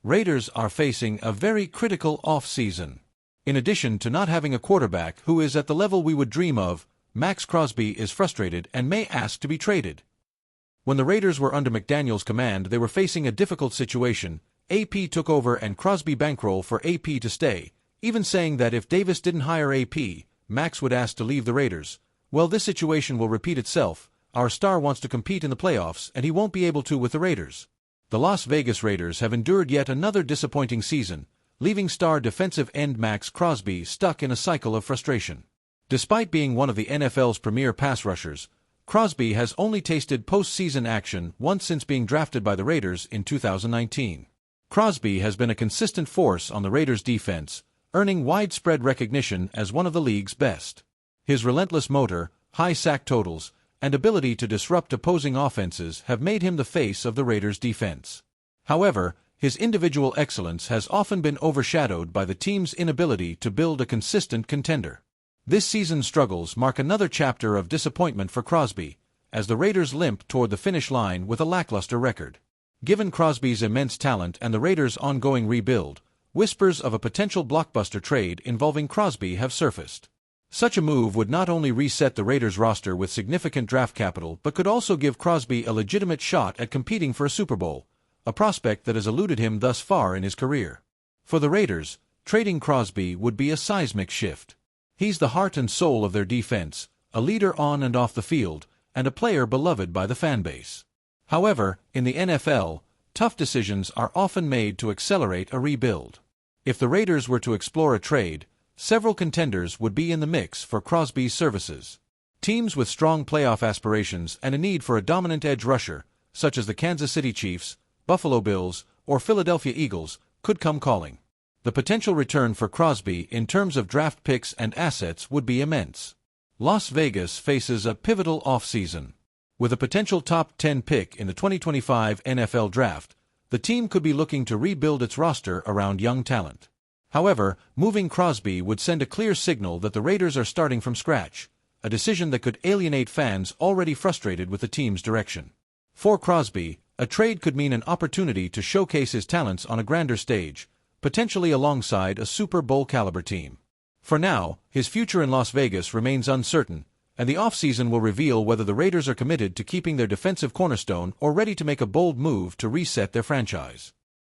Raiders are facing a very critical off-season. In addition to not having a quarterback who is at the level we would dream of, Max Crosby is frustrated and may ask to be traded. When the Raiders were under McDaniel's command, they were facing a difficult situation. AP took over and Crosby bankroll for AP to stay, even saying that if Davis didn't hire AP, Max would ask to leave the Raiders. Well, this situation will repeat itself. Our star wants to compete in the playoffs, and he won't be able to with the Raiders. The Las Vegas Raiders have endured yet another disappointing season, leaving star defensive end Max Crosby stuck in a cycle of frustration. Despite being one of the NFL's premier pass rushers, Crosby has only tasted postseason action once since being drafted by the Raiders in 2019. Crosby has been a consistent force on the Raiders' defense, earning widespread recognition as one of the league's best. His relentless motor, high sack totals, and ability to disrupt opposing offenses have made him the face of the Raiders' defense. However, his individual excellence has often been overshadowed by the team's inability to build a consistent contender. This season's struggles mark another chapter of disappointment for Crosby, as the Raiders limp toward the finish line with a lackluster record. Given Crosby's immense talent and the Raiders' ongoing rebuild, whispers of a potential blockbuster trade involving Crosby have surfaced. Such a move would not only reset the Raiders' roster with significant draft capital but could also give Crosby a legitimate shot at competing for a Super Bowl, a prospect that has eluded him thus far in his career. For the Raiders, trading Crosby would be a seismic shift. He's the heart and soul of their defense, a leader on and off the field, and a player beloved by the fanbase. However, in the NFL, tough decisions are often made to accelerate a rebuild. If the Raiders were to explore a trade, several contenders would be in the mix for Crosby's services. Teams with strong playoff aspirations and a need for a dominant edge rusher, such as the Kansas City Chiefs, Buffalo Bills, or Philadelphia Eagles, could come calling. The potential return for Crosby in terms of draft picks and assets would be immense. Las Vegas faces a pivotal offseason. With a potential top 10 pick in the 2025 NFL Draft, the team could be looking to rebuild its roster around young talent. However, moving Crosby would send a clear signal that the Raiders are starting from scratch, a decision that could alienate fans already frustrated with the team's direction. For Crosby, a trade could mean an opportunity to showcase his talents on a grander stage, potentially alongside a Super Bowl-caliber team. For now, his future in Las Vegas remains uncertain, and the offseason will reveal whether the Raiders are committed to keeping their defensive cornerstone or ready to make a bold move to reset their franchise.